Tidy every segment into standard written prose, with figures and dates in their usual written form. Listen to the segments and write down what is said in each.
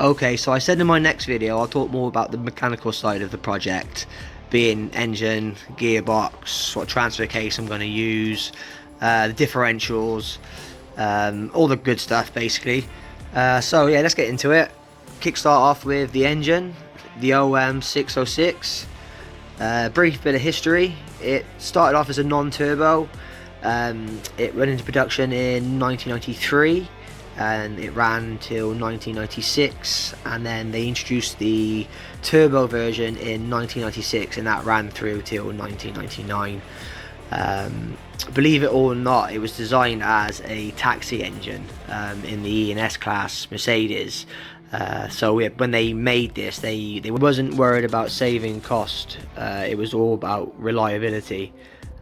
Okay, so I said in my next video I'll talk more about the mechanical side of the project, being engine, gearbox, what transfer case I'm going to use, the differentials, all the good stuff basically. So yeah, let's get into it. Kickstart off with the engine, the OM606. Brief bit of history. It started off as a non-turbo. It went into production in 1993 and it ran till 1996, and then they introduced the turbo version in 1996 and that ran through till 1999. Believe it or not, it was designed as a taxi engine in the E and S class Mercedes. So when they made this, they wasn't worried about saving cost. It was all about reliability.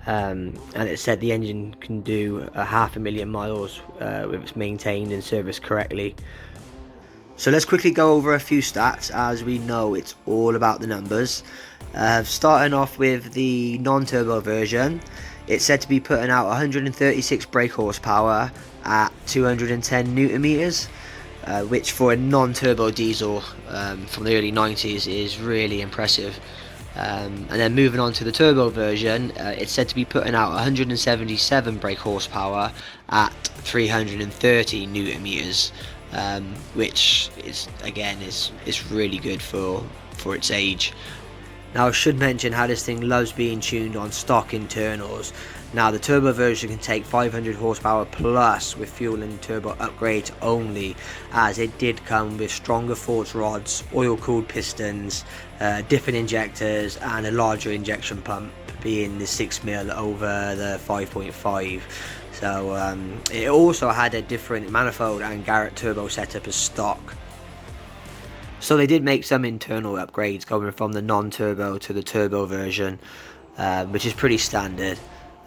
And it said the engine can do 500,000 miles if it's maintained and serviced correctly. So let's quickly go over a few stats, as we know it's all about the numbers. Starting off with the non-turbo version, it's said to be putting out 136 brake horsepower at 210 newton meters, which for a non-turbo diesel from the early 90s is really impressive. And then moving on to the turbo version, it's said to be putting out 177 brake horsepower at 330 newton meters, which is really good for its age. Now I should mention how this thing loves being tuned on stock internals. Now the turbo version can take 500 horsepower plus with fuel and turbo upgrades only, as it did come with stronger force rods, oil cooled pistons, different injectors and a larger injection pump, being the 6mm over the 5.5. So it also had a different manifold and Garrett turbo setup as stock. So they did make some internal upgrades going from the non-turbo to the turbo version, which is pretty standard.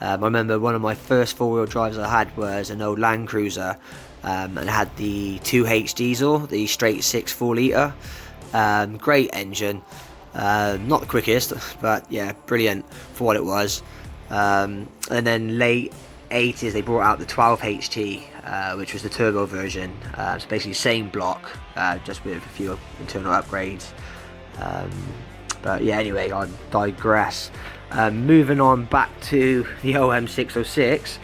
I remember one of my first four-wheel drives I had was an old Land Cruiser, and it had the 2H diesel, the straight 6 4 litre. Great engine, not the quickest, but yeah, brilliant for what it was. And then late 80s they brought out the 12HT, which was the turbo version. It's basically the same block, just with a few internal upgrades. But yeah, anyway, I digress. Moving on back to the OM606,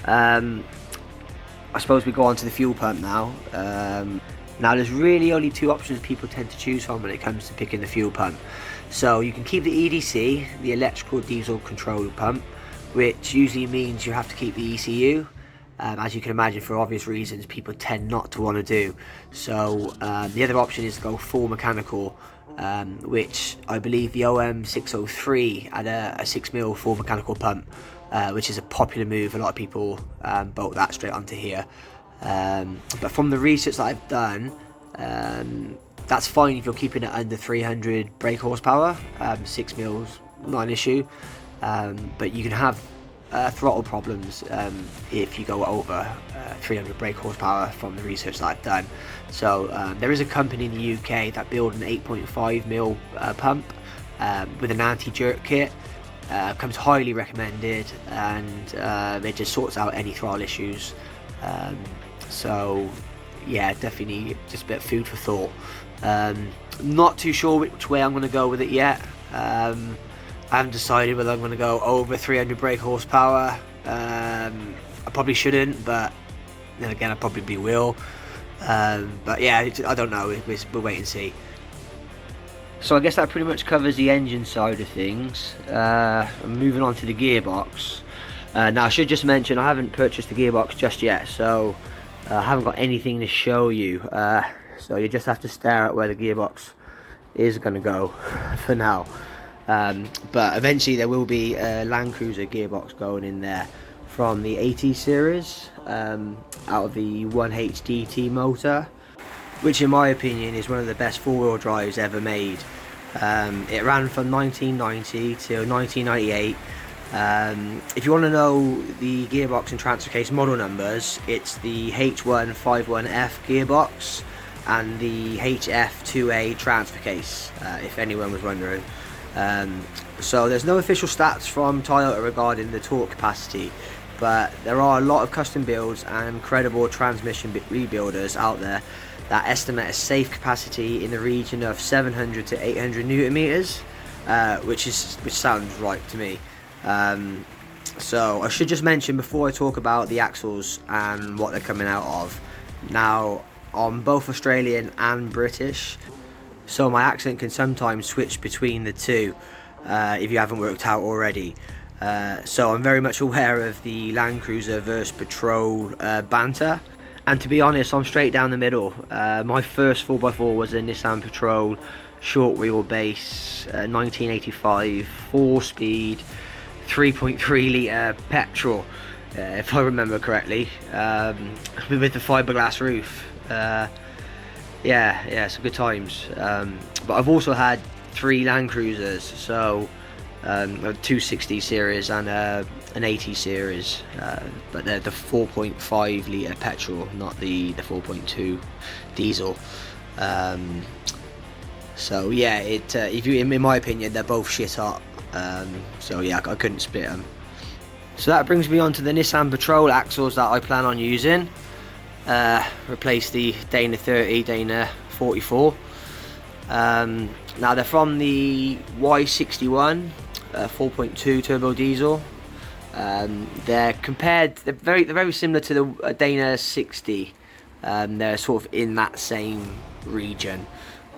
I suppose we go on to the fuel pump now. Now there's really only two options people tend to choose from when it comes to picking the fuel pump. So you can keep the EDC, the electrical diesel control pump, which usually means you have to keep the ECU. As you can imagine, for obvious reasons, people tend not to want to do. So the other option is to go full mechanical, which I believe the OM603 had a 6mm full mechanical pump, which is a popular move. A lot of people bolt that straight onto here. But from the research that I've done, that's fine if you're keeping it under 300 brake horsepower. 6mm, not an issue. But you can have throttle problems if you go over 300 brake horsepower, from the research that I've done. So there is a company in the UK that build an 8.5mm pump with an anti-jerk kit. Comes highly recommended, and it just sorts out any throttle issues. So yeah, definitely just a bit of food for thought. Not too sure which way I'm going to go with it yet. I haven't decided whether I'm going to go over 300 brake horsepower. I probably shouldn't, but then again I probably will. But yeah, I don't know, we'll wait and see. So I guess that pretty much covers the engine side of things. I'm moving on to the gearbox. Now I should just mention I haven't purchased the gearbox just yet, so I haven't got anything to show you. So you just have to stare at where the gearbox is going to go for now. But eventually there will be a Land Cruiser gearbox going in there from the 80 series, out of the 1HDT motor, which in my opinion is one of the best four-wheel drives ever made. It ran from 1990 till 1998. If you want to know the gearbox and transfer case model numbers, it's the H151F gearbox and the HF2A transfer case, if anyone was wondering. So there's no official stats from Toyota regarding the torque capacity, but there are a lot of custom builds and credible transmission rebuilders out there that estimate a safe capacity in the region of 700 to 800 newton meters, which sounds right to me. So I should just mention before I talk about the axles and what they're coming out of. Now, I'm both Australian and British, so my accent can sometimes switch between the two, if you haven't worked out already. So I'm very much aware of the Land Cruiser versus Patrol banter, and to be honest, I'm straight down the middle. My first 4x4 was a Nissan Patrol short wheelbase, 1985, 4-speed, 3.3 litre petrol, if I remember correctly, with the fiberglass roof. Yeah, some good times. But I've also had 3 Land Cruisers, so a 260 series and an 80 series, but they're the 4.5 litre petrol, not the 4.2 diesel. So yeah, in my opinion, they're both shit hot. So yeah, I couldn't split them. So that brings me on to the Nissan Patrol axles that I plan on using. Replace the Dana 30, Dana 44. Now they're from the Y61 4.2 turbo diesel. They're very similar to the Dana 60. They're sort of in that same region,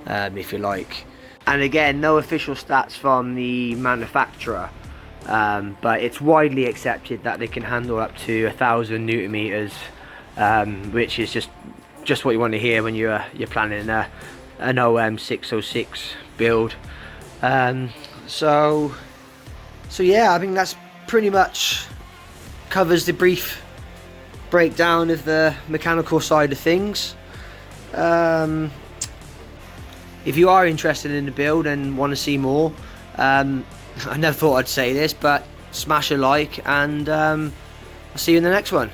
if you like. And again, no official stats from the manufacturer, but it's widely accepted that they can handle up to 1,000 newton meters, which is just what you want to hear when you're planning an OM606 build. So yeah, I think that's pretty much covers the brief breakdown of the mechanical side of things. If you are interested in the build and want to see more, I never thought I'd say this, but smash a like, and I'll see you in the next one.